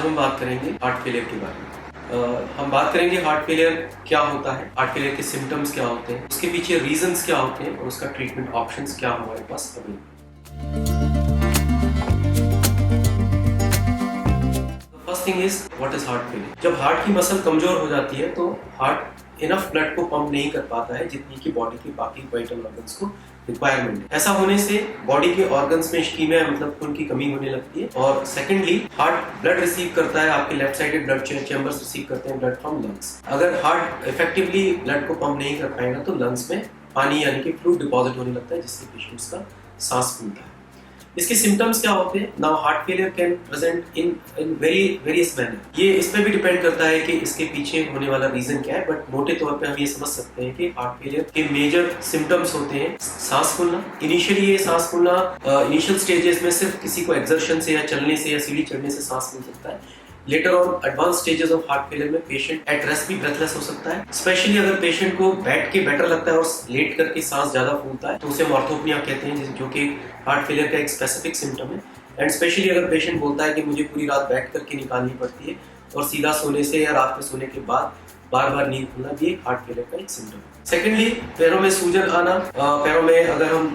हम बात करेंगे हार्ट फेलियर के बारे में। हम बात करेंगे हार्ट फेलियर क्या होता है, हार्ट फेलियर के सिम्टम्स क्या होते हैं, उसके पीछे रीजंस क्या होते हैं और उसका ट्रीटमेंट ऑप्शंस क्या हमारे पास available. First thing is what is heart failure. जब हार्ट की मसल कमजोर हो जाती है तो हार्ट इनफ ब्लड को पंप नहीं कर पाता है जितनी की बॉडी के बाकी वाइटल ऑर्गन्स को रिक्वायरमेंट है। ऐसा होने से बॉडी के ऑर्गन्स में इस्कीमिया मतलब खून की कमी होने लगती है। और सेकेंडली हार्ट ब्लड रिसीव करता है, आपके left sided blood chambers receive करते हैं ब्लड फ्रॉम लंग्स। अगर हार्ट इफेक्टिवली ब्लड को पंप नहीं कर पाएगा तो लंग्स में पानी यानी कि फ्लूइड डिपॉजिट होने लगता है जिससे पेशेंट्स का सांस फूलता है। इसके सिम्टम्स क्या होते हैं? Now heart failure can present in various manner. ये इस पे भी डिपेंड करता है कि इसके पीछे होने वाला रीजन क्या है, बट मोटे तौर पे हम ये समझ सकते हैं कि हार्ट फेलियर के मेजर सिम्टम्स होते हैं सांस फूलना। इनिशियली ये सांस फूलना इनिशियल स्टेजेस में सिर्फ किसी को एक्सर्शन से या चलने से या सीढ़ी चढ़ने से सांस फूल सकता है। Later on advance stages of heart failure में पेशेंट एट रेस्ट भी ब्रेथलेस हो सकता है। स्पेशली अगर पेशेंट को बैठ के बेटर लगता है और लेट करके सांस ज्यादा फूलता है तो उसे हम ऑर्थोपनिया कहते हैं, जो कि हार्ट फेलियर का एक स्पेसिफिक सिम्टम है। एंड स्पेशली अगर पेशेंट बोलता है कि मुझे पूरी रात बैठ करके निकालनी पड़ती है और सीधा सोने से या रात में सोने के बाद बार बार नींद खुलना भी एक हार्ट फेलियर का एक सिम्टम है। सेकेंडली पैरों में सूजन आना। पैरों में अगर हम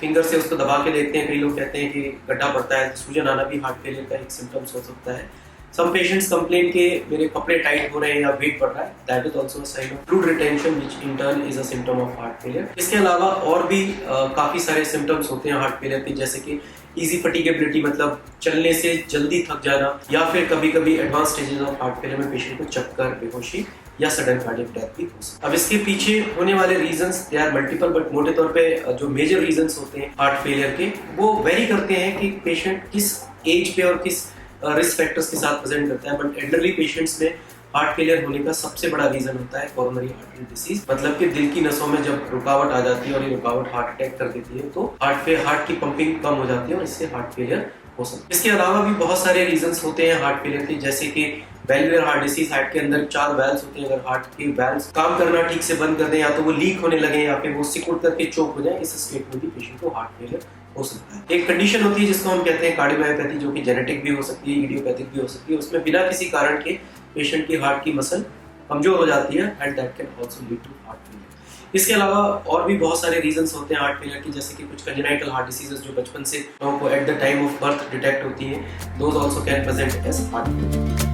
फिंगर से उसको दबा के देखते हैं, कई लोग कहते हैं कि गड्ढा पड़ता है, तो सूजन आना भी हार्ट फेलियर का एक सिम्टम्स हो सकता है। Some patients complain कि मेरे कपड़े टाइट हो रहे हैं या वेट बढ़ रहा है, that is also a sign of fluid retention which in turn is a symptom of heart failure। इसके अलावा और भी काफी सारे सिम्टम्स होते हैं हार्ट फेलियर के, जैसे कि easy fatigability मतलब चलने से जल्दी थक जाना, या फिर कभी कभी advance stages of heart failure में पेशेंट को चक्कर, बेहोशी या सडन कार्डियक डेथ भी हो सकती है। अब इसके पीछे होने वाले reasons they are multiple, but मोटे तौर पे जो मेजर रीजंस होते हैं हार्ट फेलियर के वो वेरी करते हैं कि पेशेंट किस एज पे और किस रिस्क फैक्टर्स के साथ प्रेजेंट करता है। बट एल्डरली पेशेंट्स में हार्ट फेलियर होने का सबसे बड़ा रीजन होता है कोरोनरी आर्टरी डिसीज, मतलब कि दिल की नसों में जब रुकावट आ जाती है और ये रुकावट हार्ट अटैक कर देती है तो हार्ट की पंपिंग कम हो जाती है और इससे हार्ट फेलियर हो सकता है। इसके अलावा भी बहुत सारे रीजंस होते हैं हार्ट फेलियर के, जैसे कि वैल्वुलर हार्ट डिसीज। हार्ट के अंदर 4 वैल्व्स होते हैं, अगर हार्ट के वैल्व्स काम करना ठीक से बंद कर दें या तो वो लीक होने लगे या फिर वो सिकुड़ करके चोक हो जाए, इस स्टेट में भी पेशेंट को हार्ट फेलियर हो सकता है। एक कंडीशन होती है जिसको हम कहते हैं कार्डियोमायोपैथी, जो कि जेनेटिक भी हो सकती है, इडियोपैथिक भी हो सकती है। उसमें बिना किसी कारण के पेशेंट की हार्ट की मसल कमजोर हो जाती है and that can also lead to heart failure. इसके अलावा और भी बहुत सारे रीजंस होते हैं हार्ट फेलियर के, जैसे कि कुछ कंजेनाइटल हार्ट डिसीजेस जो बचपन से लोगों को at the time of birth detect होती है, those also can present as heart failure.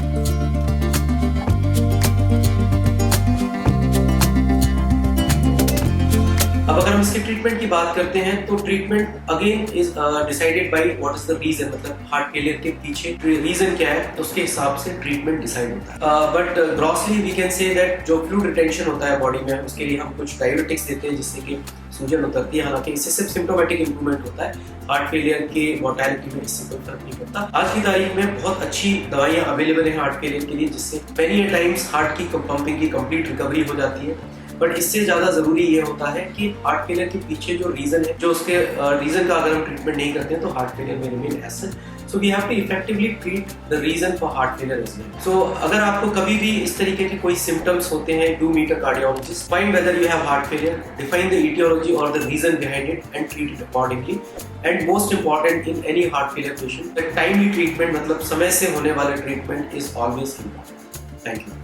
अब अगर हम इसके ट्रीटमेंट की बात करते हैं तो treatment again is decided by what is the reason, मतलब हार्ट फेलियर के पीछे रीजन क्या है तो उसके हिसाब से ट्रीटमेंट डिसाइड होता है। But grossly we can say that जो फ्लूइड रिटेंशन होता है बॉडी में, उसके लिए हम कुछ डायबिटिक्स देते हैं जिससे कि सूजन उतरती है। हालांकि इससे सिर्फ सिम्टोमेटिक इंप्रूवमेंट होता है, हार्ट फेलियर के मोर्टेलिटी में इससे कोई फर्क नहीं पड़ता। आज की तारीख में बहुत अच्छी दवाइयां अवेलेबल हैं हार्ट फेलियर के लिए, जिससे मेनी टाइम्स हार्ट की पंपिंग की कंप्लीट रिकवरी हो जाती है। बट इससे ज्यादा जरूरी ये होता है कि हार्ट फेलियर के पीछे जो रीजन है, जो उसके रीजन का अगर हम ट्रीटमेंट नहीं करते हैं तो हार्ट फेलियर में remain as such. So we have to effectively treat the reason for heart failure as well. So अगर आपको कभी भी इस तरीके के कोई सिम्टम्स होते हैं, do meet a cardiologist, find whether you have heart failure, define the aetiology और the reason behind it and treat it accordingly. And most important in any heart failure patient, the timely treatment मतलब समय से होने वाले treatment is always important. Thank you.